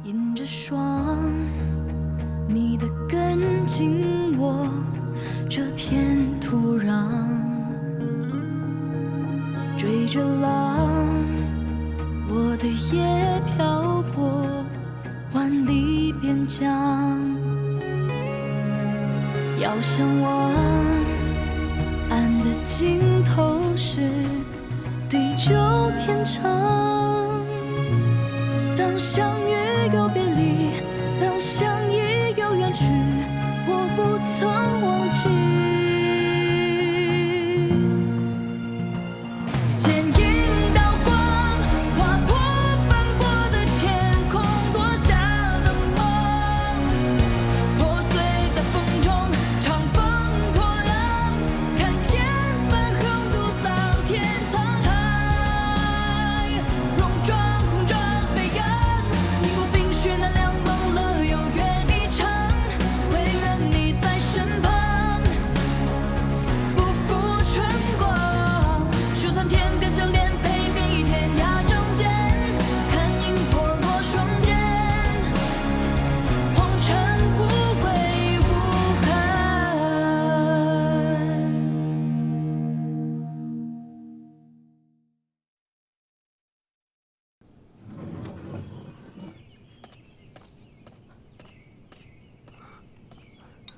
迎着霜，你的跟紧我这片土壤，追着浪，我的夜飘过万里边疆，遥相望，岸的尽头是地久天长。当相遇又别离，当相依又远去，我不曾忘记。剪影刀光，划破斑驳的天空，落下的梦，破碎在风中，长风破浪，看千帆横渡桑田沧海，戎装红装飞扬，逆过冰雪那凉，忘了有缘一场，唯愿你在身旁，不负春光，就算天边相连，陪你天涯中间，看萤火落双肩，红尘无悔无憾。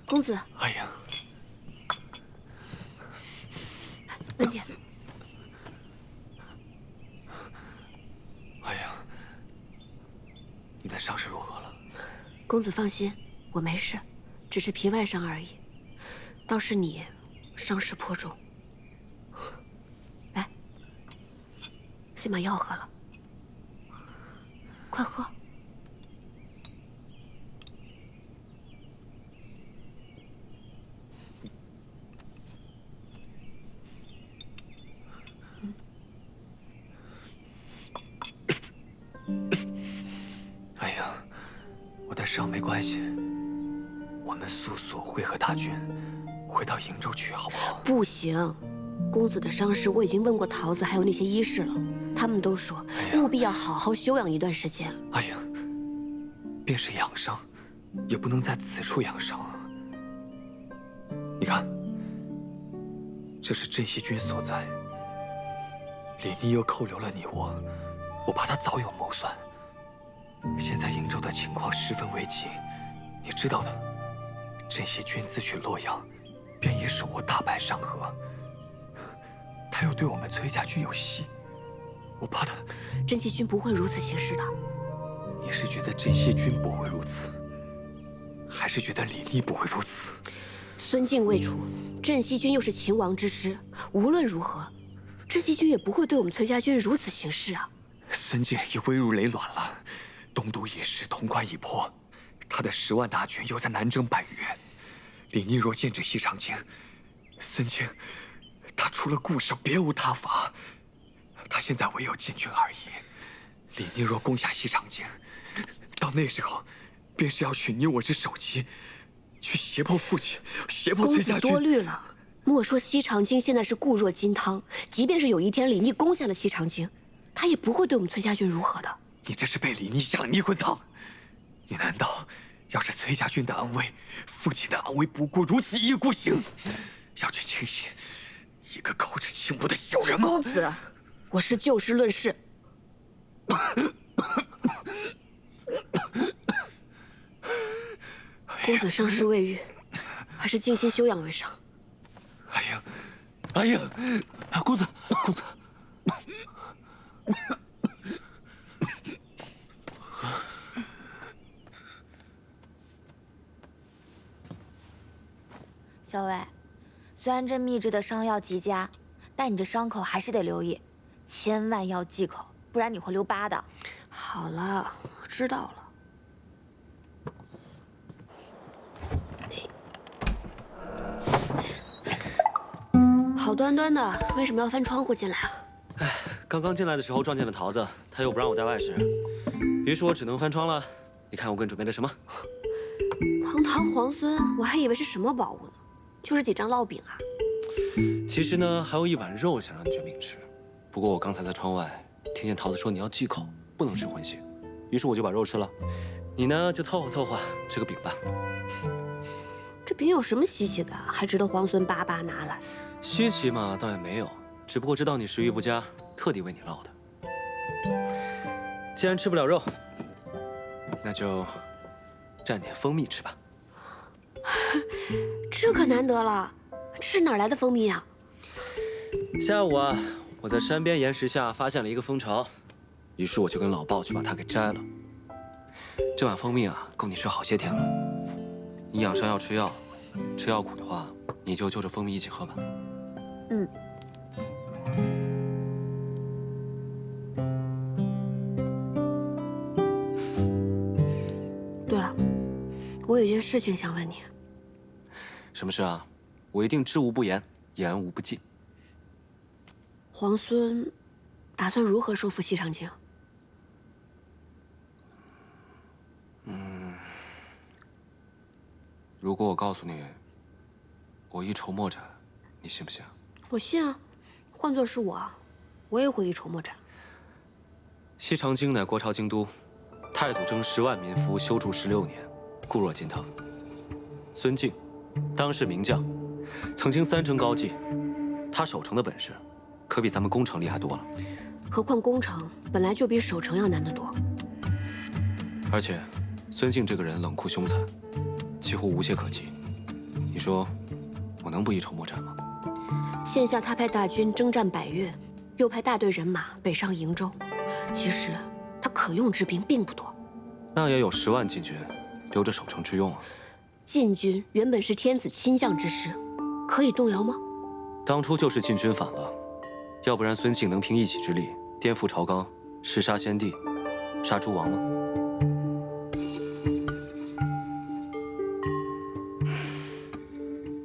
公子，哎呀，慢点。哎呀，你的伤势如何了？公子放心，我没事，只是皮外伤而已。倒是你，伤势颇重。来，先把药喝了，快喝。哎呀，我的伤没关系，我们速速会合大军，回到瀛州去，好不好？不行，公子的伤势我已经问过桃子还有那些医士了，他们都说务必要好好休养一段时间。哎呀，便是养伤，也不能在此处养伤啊。你看，这是镇西军所在，李逆又扣留了你我怕他早有谋算。现在瀛州的情况十分危急，你知道的，镇西军自取洛阳，便已手握大半山河。他又对我们崔家军有隙，我怕他。镇西军不会如此行事的。你是觉得镇西军不会如此，还是觉得李逆不会如此？孙敬未除，镇西军又是秦王之师，无论如何，镇西军也不会对我们崔家军如此行事啊。孙敬已危如累卵了，东都已失，潼关已破，他的10万大军又在南征百越。李逆若剑指西长京，孙敬他除了固守别无他法，他现在唯有进军而已。李逆若攻下西长京，到那时候，便是要取你我之首级，去胁迫父亲，胁迫崔家军。公子多虑了。莫说西长京现在是固若金汤，即便是有一天李逆攻下了西长京，他也不会对我们崔家军如何的。你这是被李逆下了迷魂汤！你难道要是崔家军的安危、父亲的安危不顾，如此一意孤行，要去轻信一个口齿轻薄的小人吗？公子，我是就事论事。公子伤势未愈，还是静心休养为上。哎呀，哎呀，公子，公子，小伟，虽然这秘制的伤药极佳，但你这伤口还是得留意，千万要忌口，不然你会留疤的。好了，知道了。好端端的，为什么要翻窗户进来啊？哎，刚刚进来的时候撞见了桃子，她又不让我带外事，于是我只能翻窗了。你看我给你准备的什么？堂堂皇孙，我还以为是什么宝物呢，就是几张烙饼啊。其实呢，还有一碗肉想让你卷饼吃，不过我刚才在窗外听见桃子说你要忌口，不能吃荤腥，于是我就把肉吃了。你呢，就凑合凑合吃个饼吧。这饼有什么稀奇的，还值得皇孙巴巴拿来？稀奇嘛，倒也没有，只不过知道你食欲不佳，特地为你烙的。既然吃不了肉，那就蘸点蜂蜜吃吧。这可难得了，这是哪儿来的蜂蜜啊？下午啊，我在山边岩石下发现了一个蜂巢，于是我就跟老鲍去把它给摘了。这碗蜂蜜啊，够你吃好些天了。你养伤要吃药，吃药苦的话，你就就着蜂蜜一起喝吧。嗯。对了，我有件事情想问你。什么事啊？我一定知无不言，言无不尽。皇孙打算如何收复西长京？如果我告诉你，我一筹莫展，你信不信啊？我信啊，换作是我也会一筹莫展。西长京乃国朝京都，太祖征10万民夫，修筑16年，固若金汤。孙敬，当世名将，曾经3城高济，他守城的本事，可比咱们攻城厉害多了。何况攻城本来就比守城要难得多。而且，孙敬这个人冷酷凶残，几乎无懈可击。你说，我能不一筹莫展吗？现下他派大军征战百越，又派大队人马北上瀛州，其实他可用之兵并不多。那也有10万禁军，留着守城之用啊。禁军原本是天子亲将之师，可以动摇吗？当初就是禁军反了，要不然孙敬能凭一己之力颠覆朝纲，弑杀先帝，杀诸王吗？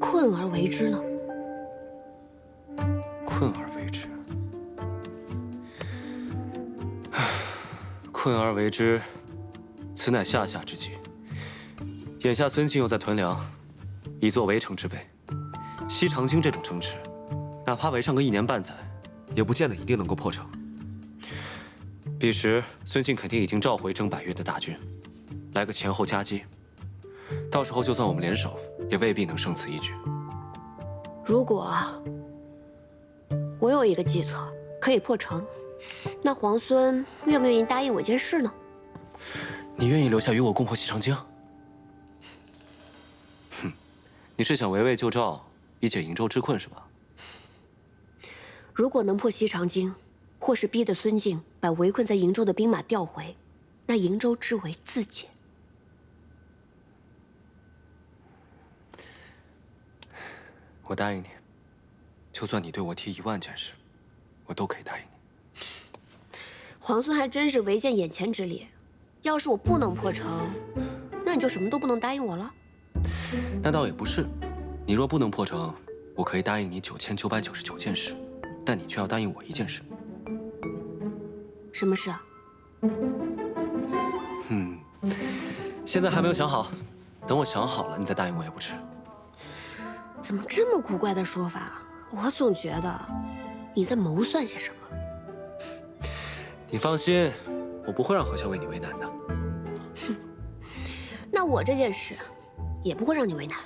困而为之呢？困而为之，困而为之，此乃下下之计。眼下孙敬又在屯粮，以作围城之备。西长京这种城池，哪怕围上个1年半载，也不见得一定能够破城。彼时，孙敬肯定已经召回征百越的大军，来个前后夹击。到时候就算我们联手，也未必能胜此一举。如果我有一个计策可以破城，那皇孙愿不愿意答应我一件事呢？你愿意留下与我共破西长京？哼，你是想围魏救赵，以解瀛州之困是吧？如果能破西长京，或是逼得孙敬把围困在瀛州的兵马调回，那瀛州之围自解。我答应你，就算你对我提1万件事，我都可以答应你。皇孙还真是唯见眼前之列。要是我不能破城，那你就什么都不能答应我了？那倒也不是，你若不能破城，我可以答应你9999件事，但你却要答应我1件事。什么事啊？现在还没有想好，等我想好了，你再答应我也不迟。怎么这么古怪的说法？我总觉得你在谋算些什么。你放心，我不会让何萧为你为难的。那我这件事也不会让你为难。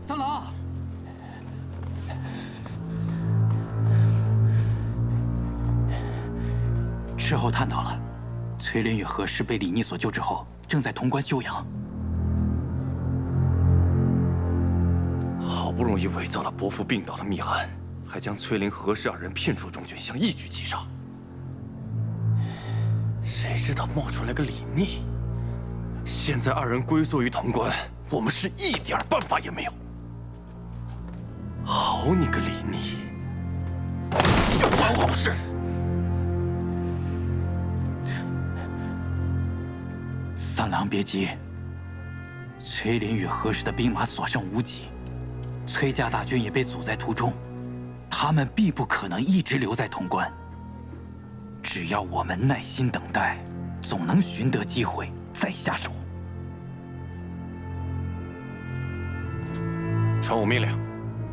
三郎，事后探到了，崔林与何氏被李逆所救之后，正在潼关休养。好不容易伪造了伯父病倒的密函，还将崔林、何氏2人骗出中军，想一举击杀。谁知道冒出来个李逆，现在2人归宿于潼关，我们是一点办法也没有。好你个李逆，又管好事！三郎别急，崔林与何氏的兵马所剩无几，崔家大军也被阻在途中，他们必不可能一直留在潼关。只要我们耐心等待，总能寻得机会再下手。传我命令，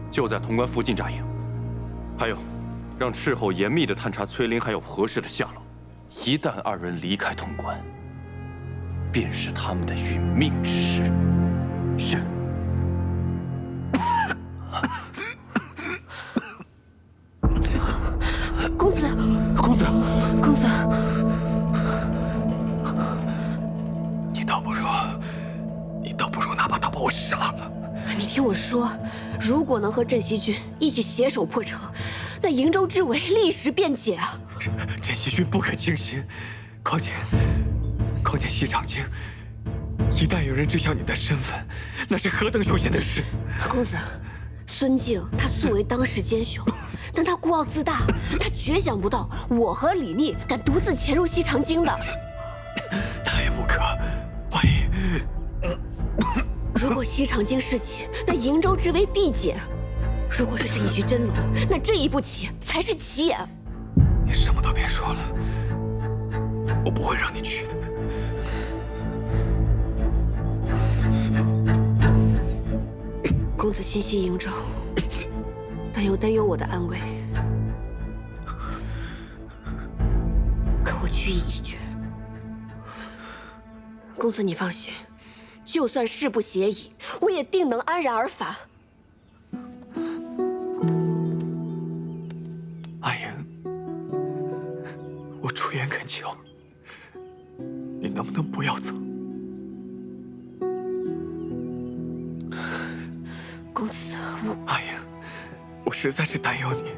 就在潼关附近扎营。还有，让斥候严密地探查崔林还有何氏的下落。一旦二人离开潼关，便是他们的殒命之时。是。公子，公子，公子，你倒不如哪怕他把我杀了。你听我说，如果能和镇西军一起携手破城，那瀛州之围立时便解啊！镇西军不可轻心，况且西长京，一旦有人知晓你的身份，那是何等凶险的事！公子，孙敬他素为当世奸雄，但他孤傲自大，他绝想不到我和李密敢独自潜入西长京的。他也不可，万一……如果西长京失陷，那瀛州之围必解；如果这是一局真龙，那这一步棋才是棋眼。你什么都别说了，我不会让你去的。公子心系瀛州，但又担忧我的安危，可我居意已决。公子你放心，就算誓不协议，我也定能安然而返。阿英，我出言恳求，你能不能不要走？公子，阿英，我实在是担忧你。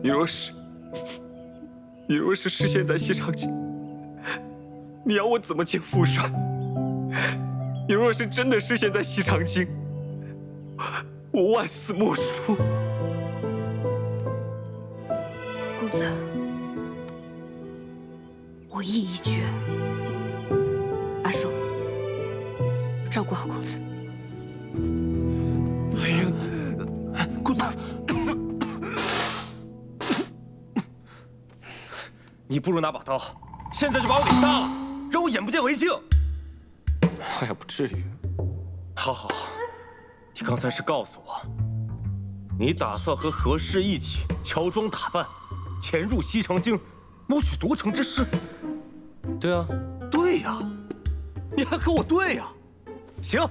你若是失陷在西长京，你要我怎么进富帅？你若是真的失陷在西长京，我万死莫赎。公子，我意已决。阿寿，照顾好公子。阿英，公子，你不如拿把刀，现在就把我给杀了，让我眼不见为净。倒也不至于。好好，你刚才是告诉我，你打算和何氏一起乔装打扮，潜入西长京，谋取夺城之事。对啊，对呀，你还和我对呀？行，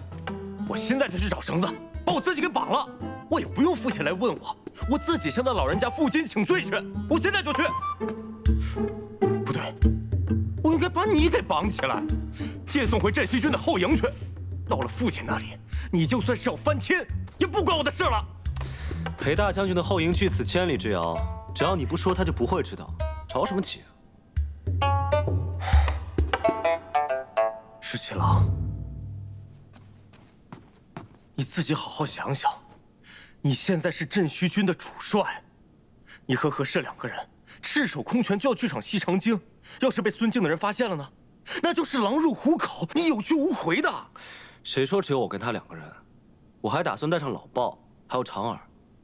我现在就去找绳子，把我自己给绑了。我也不用父亲来问我，我自己向那老人家负荆请罪去。我现在就去。不对，我应该把你给绑起来，接送回镇西军的后营去。到了父亲那里，你就算是要翻天，也不关我的事了。裴大将军的后营距此千里之遥，只要你不说，他就不会知道。着什么急啊？石七郎，你自己好好想想，你现在是镇西军的主帅，你和何氏两个人赤手空拳就要去闯西长京，要是被孙敬的人发现了呢，那就是狼入虎口，你有去无回的。谁说只有我跟他两个人？我还打算带上老鲍，还有长耳。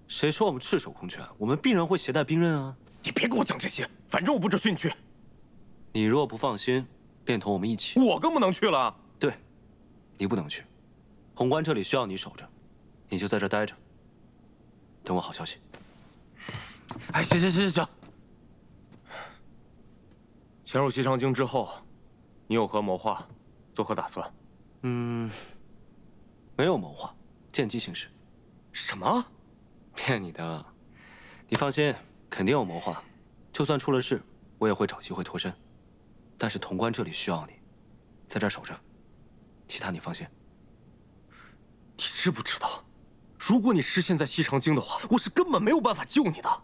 谁说我们赤手空拳？我们必然会携带兵刃啊！你别给我讲这些，反正我不准训去。你若不放心，便同我们一起。我更不能去了。对，你不能去。潼关这里需要你守着，你就在这待着，等我好消息。哎，行。潜入西长京之后，你有何谋划？作何打算？没有谋划，见机行事。什么？骗你的！你放心，肯定有谋划。就算出了事，我也会找机会脱身。但是潼关这里需要你，在这儿守着，其他你放心。你知不知道，如果你失陷在西长京的话，我是根本没有办法救你的。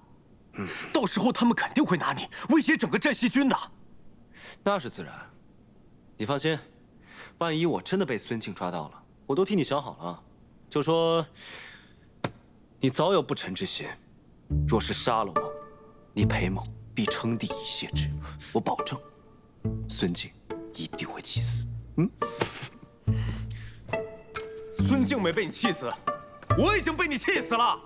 到时候他们肯定会拿你威胁整个镇西军的。那是自然。你放心，万一我真的被孙敬抓到了，我都替你想好了。就说你早有不臣之心，若是杀了我，你裴某必称帝以谢之。我保证，孙敬一定会气死。孙敬没被你气死，我已经被你气死了。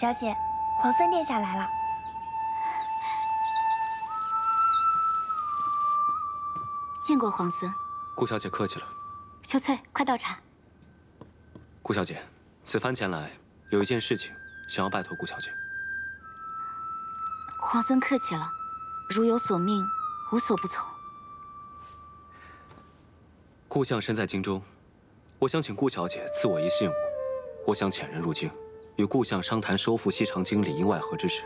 小姐，皇孙殿下来了。见过皇孙。顾小姐客气了。秋翠，快倒茶。顾小姐，此番前来有一件事情想要拜托顾小姐。皇孙客气了，如有所命，无所不从。顾相身在京中，我想请顾小姐赐我一信物。我想遣人入京，与顾相商谈收复西长京里应外合之事。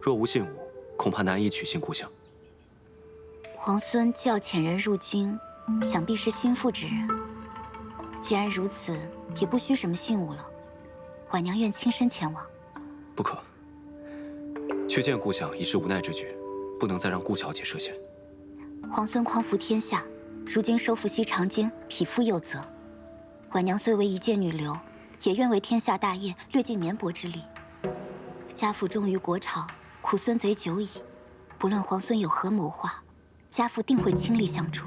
若无信物，恐怕难以取信顾相。皇孙既要遣人入京，想必是心腹之人。既然如此，也不需什么信物了。婉娘愿亲身前往。不可。去见顾相已是无奈之举，不能再让顾小姐涉险。皇孙匡扶天下，如今收复西长京，匹夫有责。婉娘虽为一介女流，也愿为天下大业略尽绵薄之力。家父忠于国朝，苦孙贼久矣。不论皇孙有何谋划，家父定会倾力相助。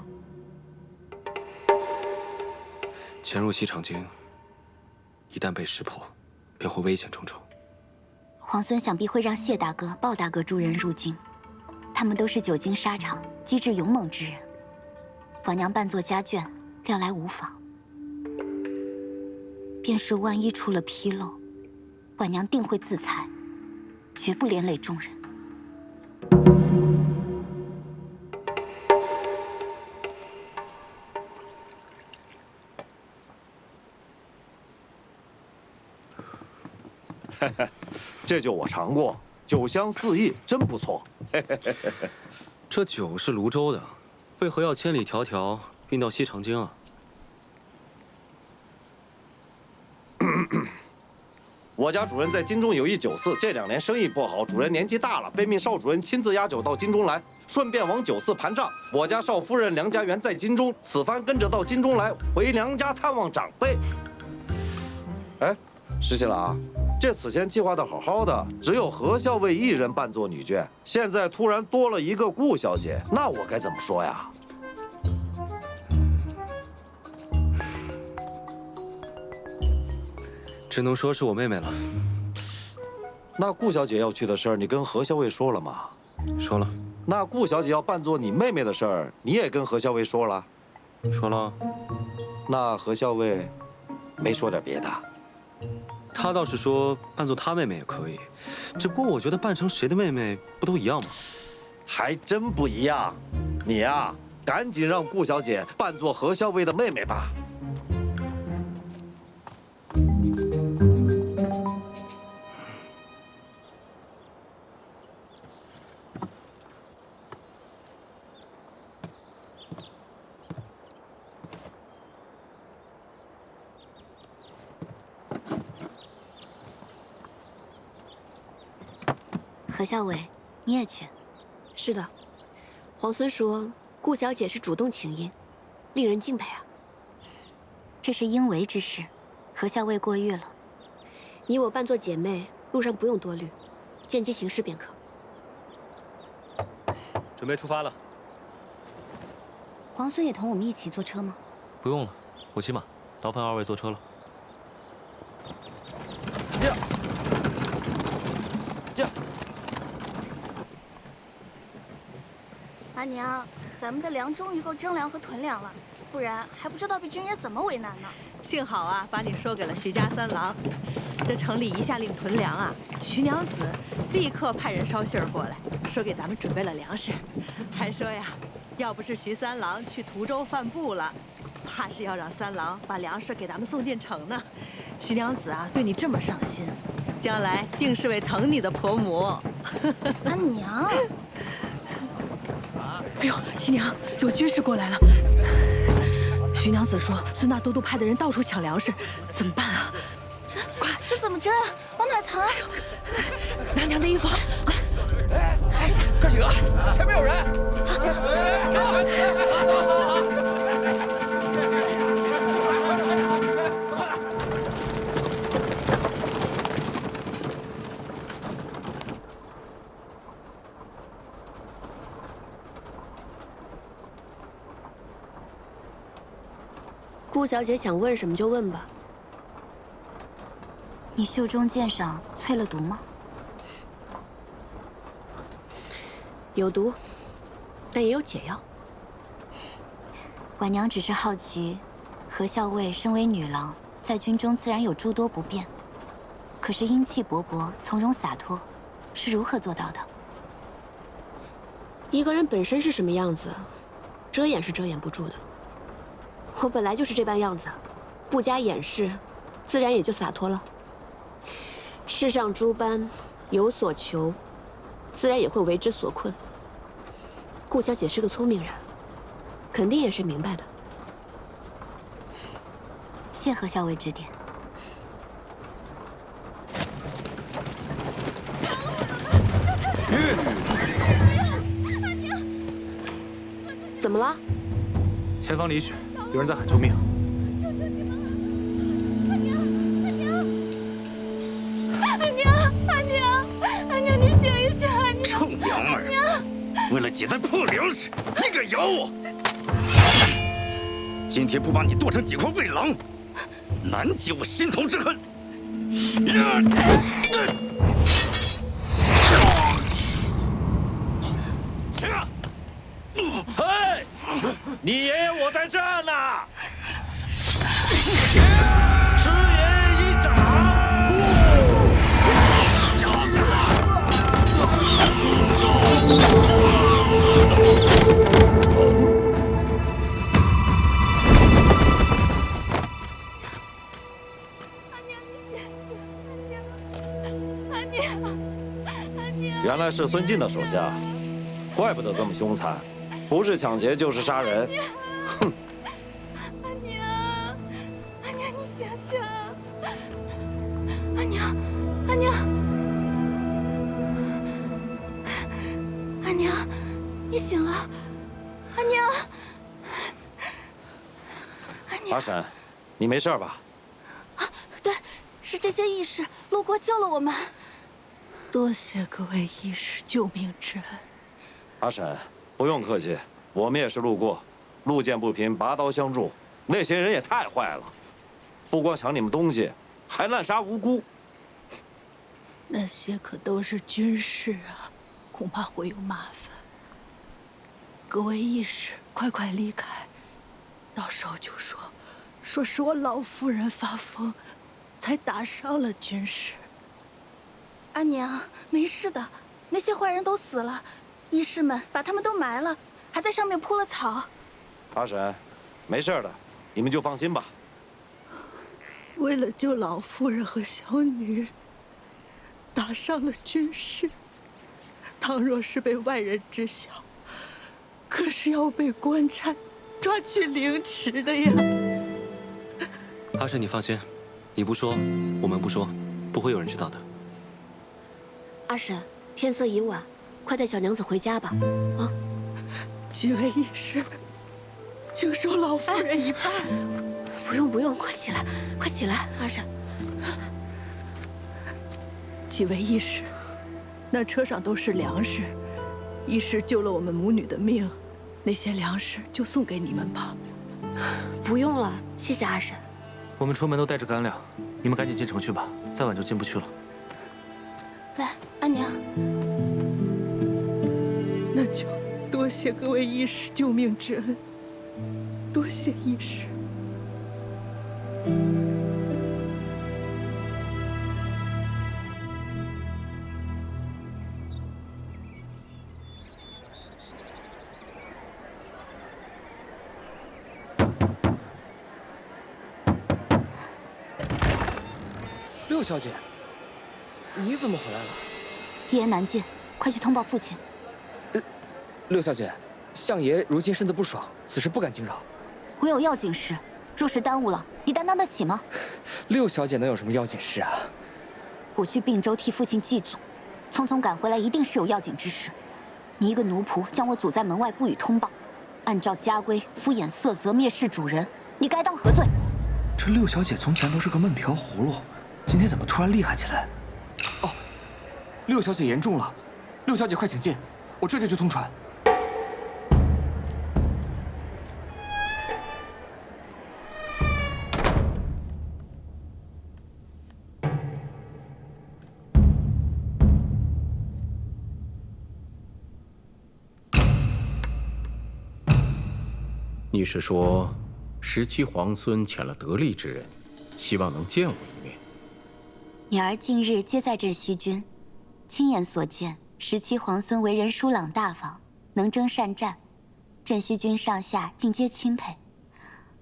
潜入西长京，一旦被识破，便会危险重重。皇孙想必会让谢大哥、鲍大哥诸人入京，他们都是久经沙场、机智勇猛之人。婉娘扮作家眷，料来无妨。便是万一出了纰漏，婉娘定会自裁，绝不连累众人。这酒我尝过，酒香四溢，真不错。这酒是泸州的，为何要千里迢迢运到西长京啊？我家主任在京中有一酒肆，这2年生意不好，主任年纪大了，被命少主任亲自押酒到京中来，顺便往酒肆盘账。我家少夫人梁家园在京中，此番跟着到京中来，回娘家探望长辈。哎，石七郎，这此前计划的好好的，只有何校尉一人扮作女眷，现在突然多了一个顾小姐，那我该怎么说呀？只能说是我妹妹了。那顾小姐要去的事儿，你跟何校尉说了吗？说了。那顾小姐要扮作你妹妹的事儿，你也跟何校尉说了？说了。那何校尉没说点别的？他倒是说扮作他妹妹也可以，只不过我觉得扮成谁的妹妹不都一样吗？还真不一样。你呀，赶紧让顾小姐扮作何校尉的妹妹吧。何校尉，你也去？是的，皇孙说顾小姐是主动请缨，令人敬佩啊。这是应为之事，何校尉过誉了。你我扮作姐妹，路上不用多虑，见机行事便可。准备出发了。皇孙也同我们一起坐车吗？不用了，我骑马，劳烦2位坐车了。阿娘，咱们的粮终于够征粮和屯粮了，不然还不知道被军爷怎么为难呢。幸好啊，把你说给了徐家三郎。这城里一下令屯粮啊，徐娘子立刻派人捎信儿过来，说给咱们准备了粮食，还说呀，要不是徐三郎去途州贩布了，怕是要让三郎把粮食给咱们送进城呢。徐娘子啊，对你这么上心，将来定是位疼你的婆母。阿娘。哎呦，七娘，有军士过来了。徐娘子说，孙大都督派的人到处抢粮食，怎么办啊？这怎么争？往哪藏？拿娘的衣服，快！哥几个，前面有人！顾小姐想问什么就问吧。你袖中剑上淬了毒吗？有毒，但也有解药。婉娘只是好奇，何校尉身为女郎，在军中自然有诸多不便，可是英气勃勃、从容洒脱，是如何做到的？一个人本身是什么样子，遮掩是遮掩不住的。我本来就是这般样子，不加掩饰，自然也就洒脱了。世上诸般有所求，自然也会为之所困。顾小姐是个聪明人，肯定也是明白的。谢何校尉指点。怎么了？前方离去，有人在喊救命！求求你们了，阿娘，阿娘，你醒一醒，阿娘！臭娘们儿，为了几袋破粮食，你敢咬我？今天不把你剁成几块喂狼，难解我心头之恨！嘿，你爷爷我在这呢！吃爷爷一掌！原来是孙晋的手下，怪不得这么凶残，不是抢劫就是杀人。哼！阿娘，阿娘，你醒醒！阿娘，阿娘，阿娘，你醒了！阿娘，阿娘。阿婶，你没事吧？啊，对，是这些义士路过救了我们。多谢各位义士救命之恩。阿婶，不用客气，我们也是路过，路见不平拔刀相助。那些人也太坏了，不光抢你们东西，还滥杀无辜。那些可都是军士啊，恐怕会有麻烦。各位义士，快快离开，到时候就说是我老夫人发疯，才打伤了军士。阿娘，没事的，那些坏人都死了，义士们把他们都埋了，还在上面铺了草。阿婶，没事的，你们就放心吧。为了救老夫人和小女，打伤了军士，倘若是被外人知晓，可是要被官差抓去凌迟的呀。阿婶，你放心，你不说，我们不说，不会有人知道的。阿婶，天色已晚，快带小娘子回家吧。啊！几位义士，请收老夫人一半。不用不用，快起来，快起来，阿婶。几位义士，那车上都是粮食，义士救了我们母女的命，那些粮食就送给你们吧。不用了，谢谢阿婶。我们出门都带着干粮，你们赶紧进城去吧，再晚就进不去了。来，阿娘。那就多谢各位义士救命之恩，多谢义士。六小姐，你怎么回来了？一言难尽，快去通报父亲。六小姐，相爷如今身子不爽，此事不敢惊扰。我有要紧事，若是耽误了，你担当得起吗？六小姐能有什么要紧事啊？我去并州替父亲祭祖，匆匆赶回来，一定是有要紧之事。你一个奴仆将我阻在门外，不予通报，按照家规敷衍色泽，蔑视主人，你该当何罪？这六小姐从前都是个闷瓢葫芦，今天怎么突然厉害起来？哦，六小姐言重了，六小姐快请进，我这就去通传。你是说，17皇孙遣了得力之人，希望能见我一面？女儿近日皆在镇西军，亲眼所见，17皇孙为人疏朗大方，能征善战，镇西军上下尽皆钦佩。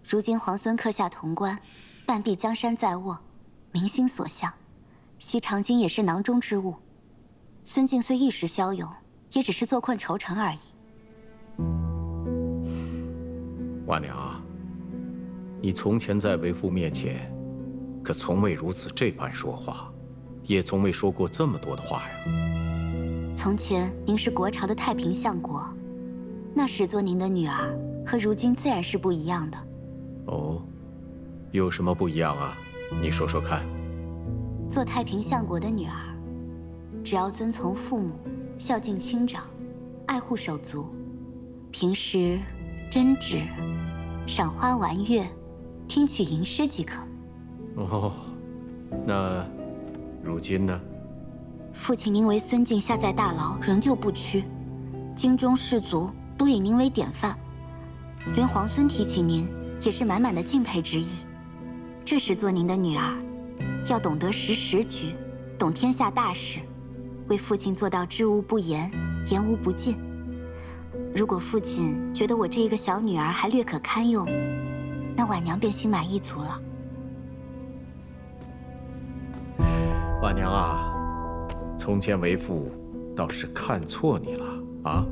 如今皇孙克下潼关，半壁江山在握，民心所向，西长京也是囊中之物。孙敬虽一时骁勇，也只是坐困愁城而已。婉娘啊，你从前在为父面前，可从未如此这般说话，也从未说过这么多的话呀。从前您是国朝的太平相国，那时做您的女儿，和如今自然是不一样的。哦，有什么不一样啊？你说说看。做太平相国的女儿，只要遵从父母，孝敬亲长，爱护手足，平时针指、赏花玩月、听取吟诗即可。哦，那如今呢？父亲您为孙敬下在大牢，仍旧不屈，京中士族都以您为典范，连皇孙提起您，也是满满的敬佩之意。这时做您的女儿，要懂得识时局，懂天下大事，为父亲做到知无不言，言无不尽。如果父亲觉得我这一个小女儿还略可堪用，那婉娘便心满意足了。婉娘啊，从前为父倒是看错你了啊。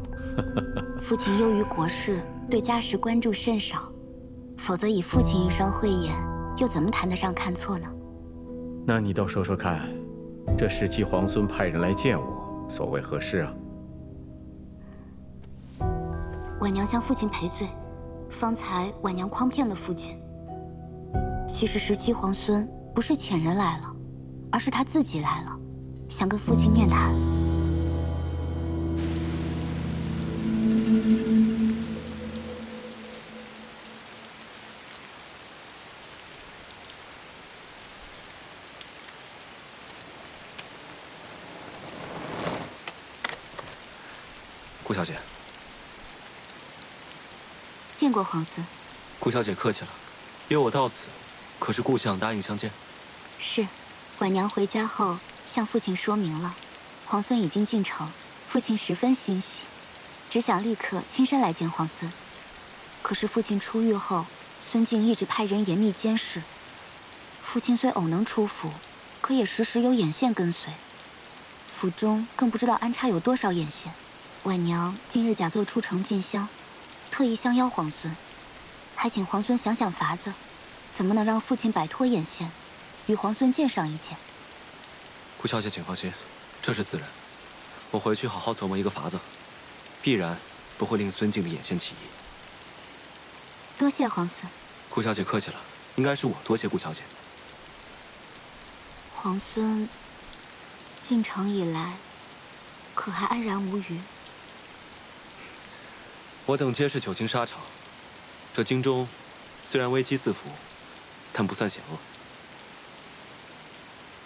父亲忧于国事，对家事关注甚少，否则以父亲一双慧眼，又怎么谈得上看错呢？那你倒说说看，这17皇孙派人来见我，所谓何事啊？婉娘向父亲赔罪，方才婉娘诓骗了父亲。其实17皇孙不是遣人来了，而是他自己来了，想跟父亲面谈。顾小姐，见过皇孙。顾小姐客气了，约我到此，可是顾相答应相见？是，婉娘回家后向父亲说明了，皇孙已经进城，父亲十分欣喜，只想立刻亲身来见皇孙。可是父亲出狱后，孙敬一直派人严密监视，父亲虽偶能出府，可也时时有眼线跟随，府中更不知道安插有多少眼线。婉娘今日假作出城进香，特意相邀皇孙，还请皇孙想想法子，怎么能让父亲摆脱眼线，与皇孙见上一见。顾小姐请放心，这是自然。我回去好好琢磨一个法子，必然不会令孙敬的眼线起疑。多谢皇孙。顾小姐客气了，应该是我多谢顾小姐。皇孙进城以来，可还安然无虞？我等皆是久经沙场，这京中虽然危机四伏，但不算险恶。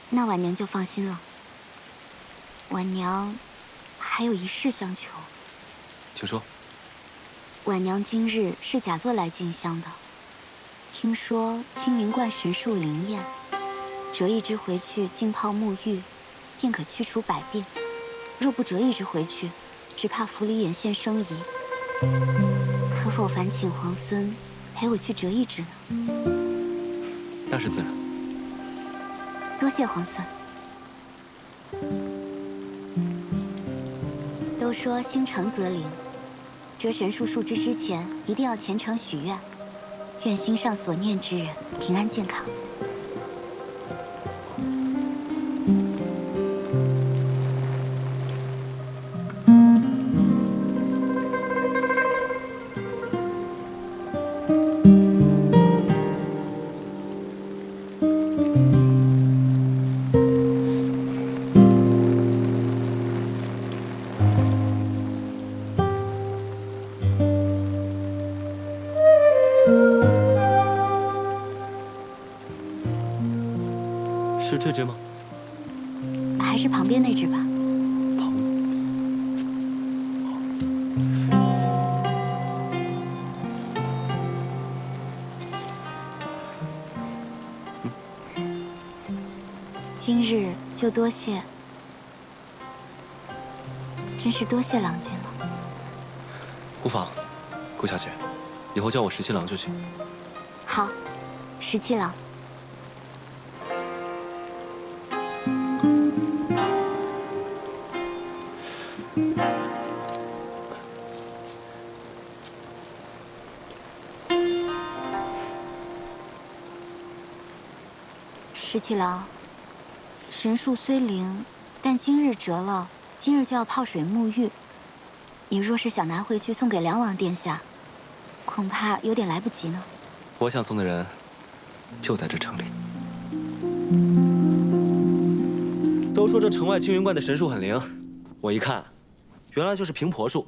那婉娘就放心了。婉娘还有一事相求。请说。婉娘今日是假作来进香的，听说青云观神树灵验，折一枝回去浸泡沐浴，便可驱除百病。若不折一枝回去，只怕府里眼线生疑。可否烦请皇孙陪我去折一枝呢？那是自然。多谢皇孙。都说心诚则灵，折神树树枝之前，一定要虔诚许愿，愿心上所念之人平安健康。是这只吗？还是旁边那只吧。就多谢，真是多谢郎君了。无妨，顾小姐，以后叫我17郎就行。好，17郎。17郎，神树虽灵，但今日折了，今日就要泡水沐浴。你若是想拿回去送给梁王殿下，恐怕有点来不及呢。我想送的人，就在这城里。都说这城外青云观的神树很灵，我一看，原来就是平婆树，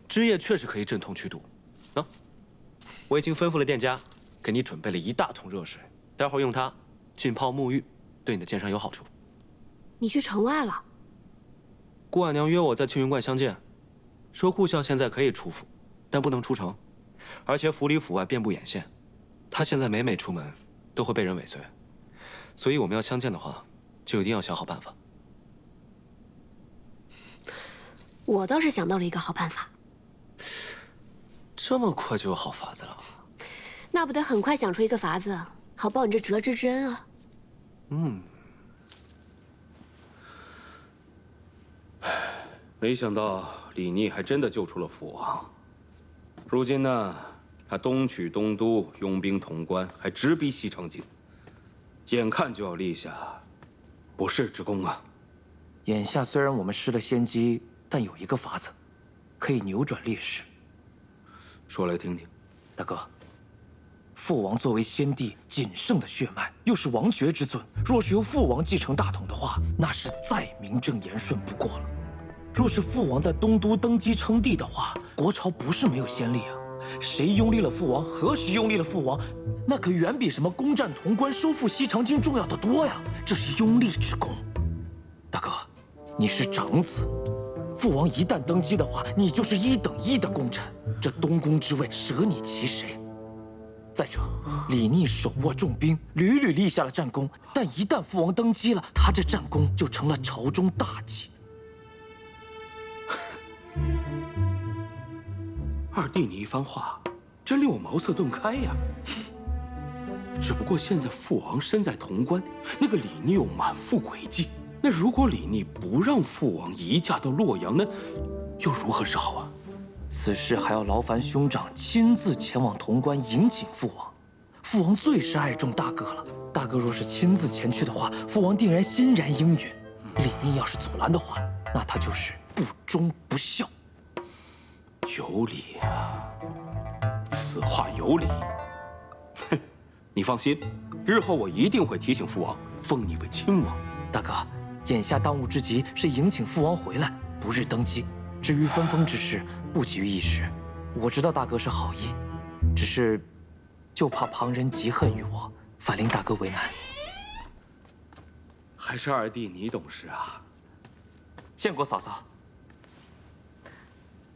枝叶确实可以镇痛驱毒。啊，我已经吩咐了店家，给你准备了1大桶热水，待会儿用它浸泡沐浴，对你的剑伤有好处。你去城外了？顾婉娘约我在青云观相见，说顾相现在可以出府，但不能出城，而且府里府外遍布眼线，他现在每出门都会被人尾随，所以我们要相见的话，就一定要想好办法。我倒是想到了一个好办法。这么快就有好法子了？那不得很快想出一个法子，好报你这折枝之恩啊！没想到李逆还真的救出了父王。如今呢，他东取东都，拥兵潼关，还直逼西长京，眼看就要立下不世之功啊！眼下虽然我们失了先机，但有一个法子，可以扭转劣势。说来听听。大哥，父王作为先帝仅剩的血脉，又是王爵之尊，若是由父王继承大统的话，那是再名正言顺不过了。若是父王在东都登基称帝的话，国朝不是没有先例啊。谁拥立了父王，何时拥立了父王，那可远比什么攻占潼关、收复西长京重要的多呀！这是拥立之功。大哥，你是长子，父王一旦登基的话，你就是1等1的功臣，这东宫之位舍你其谁？再者，李逆手握重兵，屡屡立下了战功，但一旦父王登基了，他这战功就成了朝中大忌。二弟，你一番话，真令我茅塞顿开呀。只不过现在父王身在潼关，那个李逆又满腹诡计。那如果李逆不让父王移驾到洛阳，那又如何是好啊？此事还要劳烦兄长亲自前往潼关迎请父王。父王最是爱重大哥了，大哥若是亲自前去的话，父王定然欣然应允。李逆要是阻拦的话，那他就是不忠不孝。有理啊，此话有理。哼，你放心，日后我一定会提醒父王，封你为亲王。大哥，眼下当务之急是迎请父王回来，不日登基。至于分封之事，不急于一时。我知道大哥是好意，只是就怕旁人嫉恨于我，反令大哥为难。还是二弟你懂事啊。见过嫂嫂。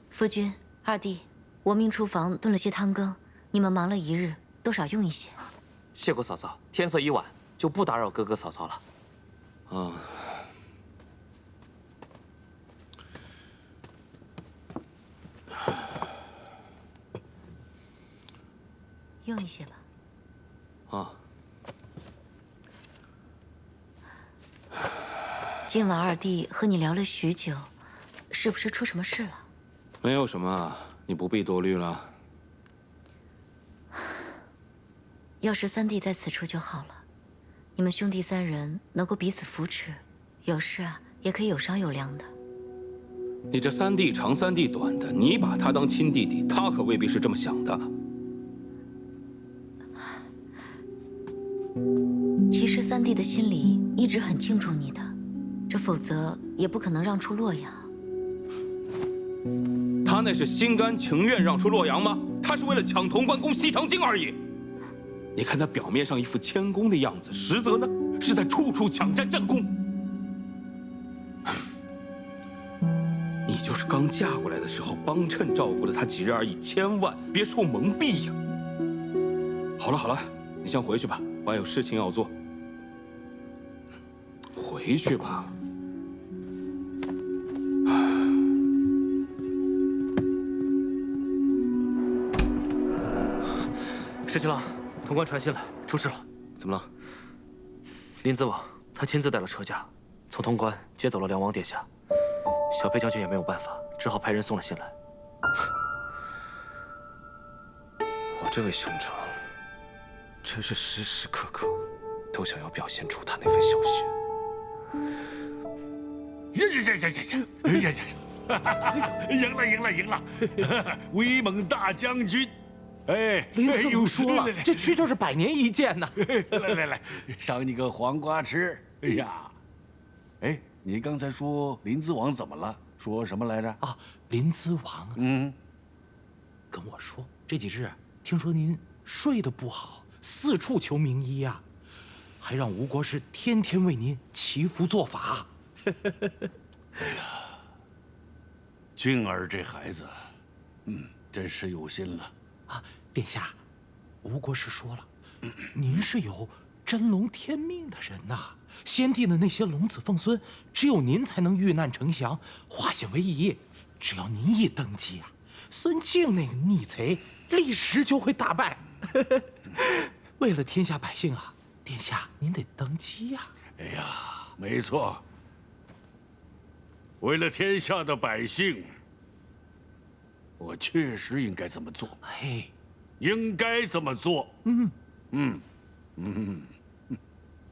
夫君、二弟，我命厨房炖了些汤羹，你们忙了一日，多少用一些。谢过嫂嫂，天色已晚，就不打扰哥哥嫂嫂了。用一些吧。今晚二弟和你聊了许久，是不是出什么事了？没有什么，你不必多虑了。要是三弟在此处就好了，你们兄弟3人能够彼此扶持，有事啊也可以有商有量的。你这三弟长三弟短的，你把他当亲弟弟，他可未必是这么想的。其实三弟的心里一直很敬重你的，这否则也不可能让出洛阳。他那是心甘情愿让出洛阳吗？他是为了抢潼关攻西长京而已。你看他表面上一副谦恭的样子，实则呢是在处处抢占战功。你就是刚嫁过来的时候帮衬照顾了他几日而已，千万别受蒙蔽呀。好了好了，你先回去吧，我还有事情要做。回回去吧。石七郎，潼关传信来，出事了。怎么了？林子王他亲自带了车驾，从潼关接走了梁王殿下。小裴将军也没有办法，只好派人送了信来。我这位兄长，真是时时刻刻都想要表现出他那份小心。赢了！威猛大将军！哎，林子武说了，这区就是100年一见呐！来，赏你个黄瓜吃！哎呀，哎，你刚才说林子王怎么了？说什么来着？啊，林子王，跟我说这几日听说您睡得不好，四处求名医呀，还让吴国师天天为您祈福做法。哎呀，俊儿这孩子，真是有心了。啊，殿下，吴国师说了，您是有真龙天命的人呐。先帝的那些龙子凤孙，只有您才能遇难成祥，化险为夷。只要您一登基啊，孙敬那个逆贼立时就会大败。为了天下百姓啊，殿下您得登基呀。哎呀，没错。为了天下的百姓，我确实应该这么做。哎，应该这么做。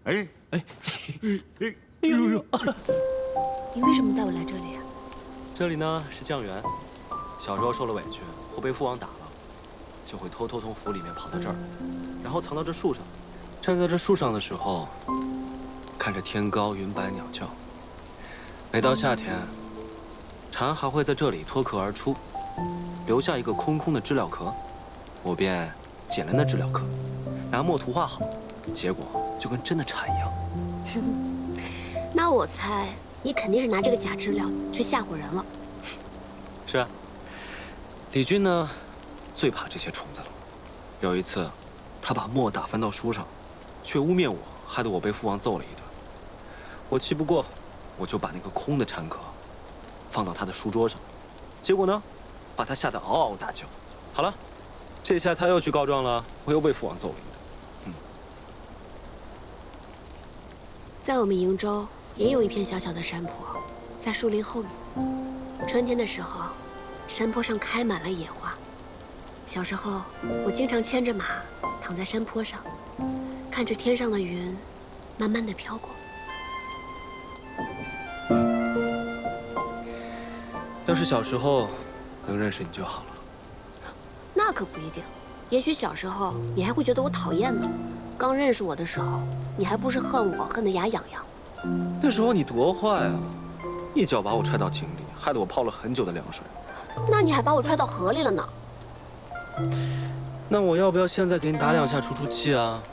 哎，你为什么带我来这里啊？这里呢是酱园，小时候受了委屈，或被父王打了，就会偷偷从府里面跑到这儿，然后藏到这树上。站在这树上的时候，看着天高云白鸟叫。每到夏天，蝉还会在这里脱壳而出，留下一个空空的知了壳。我便捡了那知了壳，拿墨涂画好，结果就跟真的蝉一样。那我猜你肯定是拿这个假知了去吓唬人了。是啊，李军呢，最怕这些虫子了。有一次，他把墨打翻到书上，却污蔑我，害得我被父王揍了一顿。我气不过，我就把那个空的蝉壳放到他的书桌上，结果呢，把他吓得嗷嗷大叫。好了，这下他又去告状了，我又被父王揍了一顿。在我们瀛州也有一片小小的山坡，在树林后面。春天的时候，山坡上开满了野花。小时候，我经常牵着马躺在山坡上，看着天上的云慢慢地飘过。要是小时候能认识你就好了。那可不一定，也许小时候你还会觉得我讨厌呢。刚认识我的时候，你还不是恨我恨得牙痒痒。那时候你多坏啊，一脚把我踹到井里，害得我泡了很久的凉水。那你还把我踹到河里了呢。那我要不要现在给你打2下出出气啊？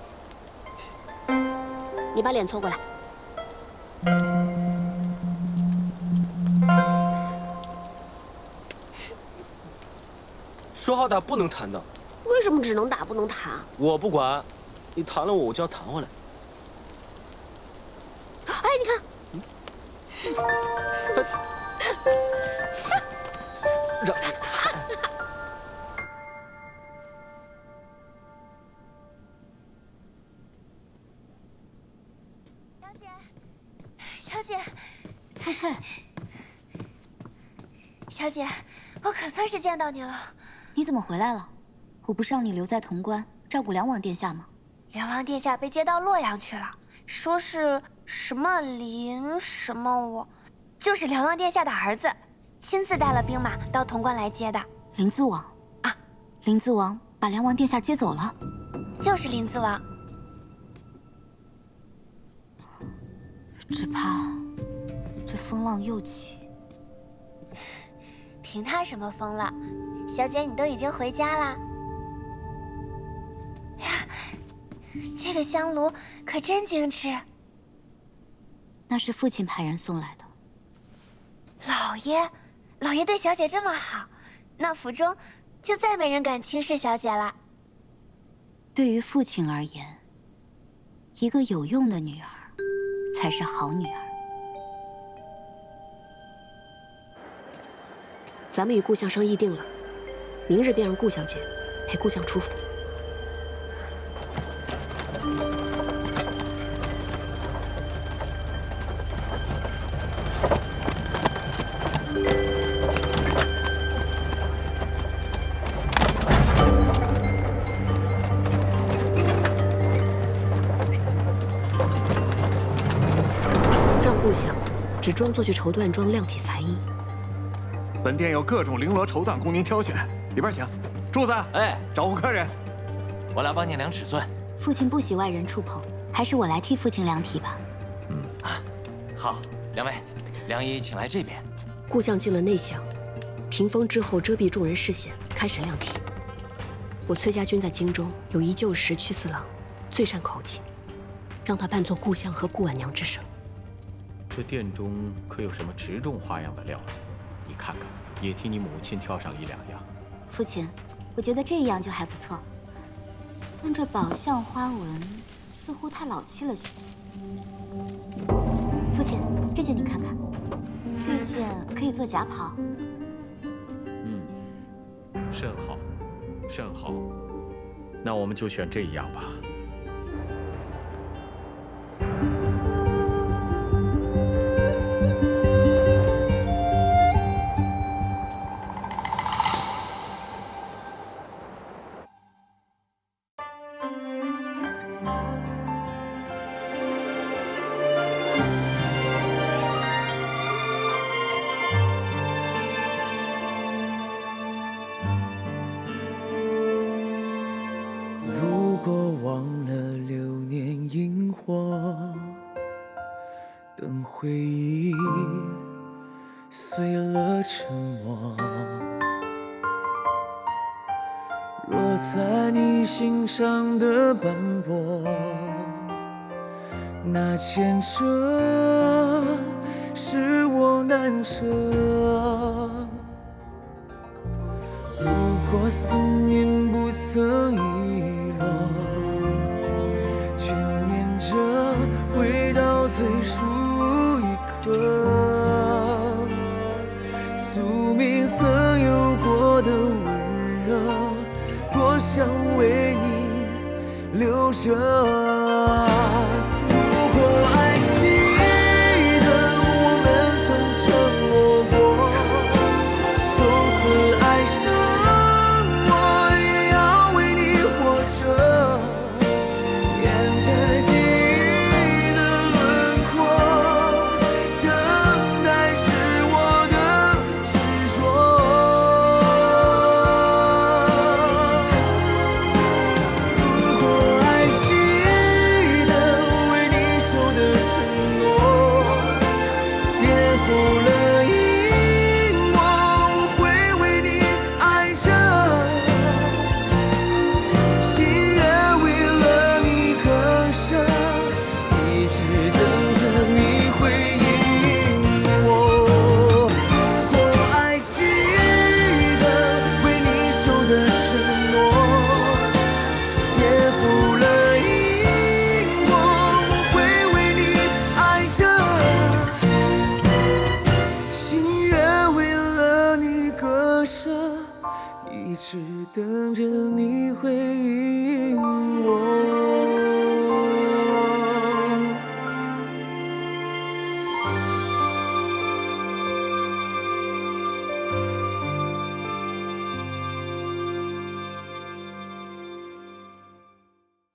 你把脸凑过来。说好打不能弹的。为什么只能打不能弹？我不管，你弹了我就要弹回来。哎，你看。让你弹。小姐，翠翠，小姐，我可算是见到你了。你怎么回来了？我不是让你留在潼关照顾梁王殿下吗？梁王殿下被接到洛阳去了，说是什么林什么我，就是梁王殿下的儿子，亲自带了兵马到潼关来接的。林子王啊，林子王把梁王殿下接走了。就是林子王。只怕这风浪又起。凭他什么风浪？小姐，你都已经回家啦。呀，这个香炉可真精致。那是父亲派人送来的。老爷对小姐这么好，那府中就再没人敢轻视小姐了。对于父亲而言，一个有用的女儿才是好女儿。咱们与顾相商议定了，明日便让顾小姐陪顾相出府。让顾相只装作去绸缎庄量体裁衣。 本店有各种绫罗绸缎供您挑选，里边请。柱子，哎，招呼客人。我来帮你量尺寸。父亲不喜外人触碰，还是我来替父亲量体吧。好，两位，良医请来这边。顾相进了内厢，屏风之后遮蔽众人视线，开始量体。我崔家军在京中有一旧时屈四郎，最善口技，让他扮作顾相和顾婉娘之声。这店中可有什么直中花样的料子？你看看，也替你母亲挑上1、2样。父亲，我觉得这样就还不错，但这宝相花纹似乎太老气了些。父亲，这件你看看，这件可以做夹袍。甚好，甚好。那我们就选这一样吧。等回忆碎了沉默，若在你心上的斑驳，那牵扯是我难舍。如果思念不曾遗落，眷念着回到最初一刻，宿命曾有过的温热，多想为你留着。如果爱记得我们曾承诺过，从此爱上我也要为你活着，沿着记忆的轮廓，等待是我的执着。如果爱记得为你守的承诺，颠覆了因果，我会为你爱着，心也为了你割舍，一直等着你回应我。如果爱记得为你守的承诺，颠覆了因果，我会为你爱着，心也为了你割舍，一直等着你回应我。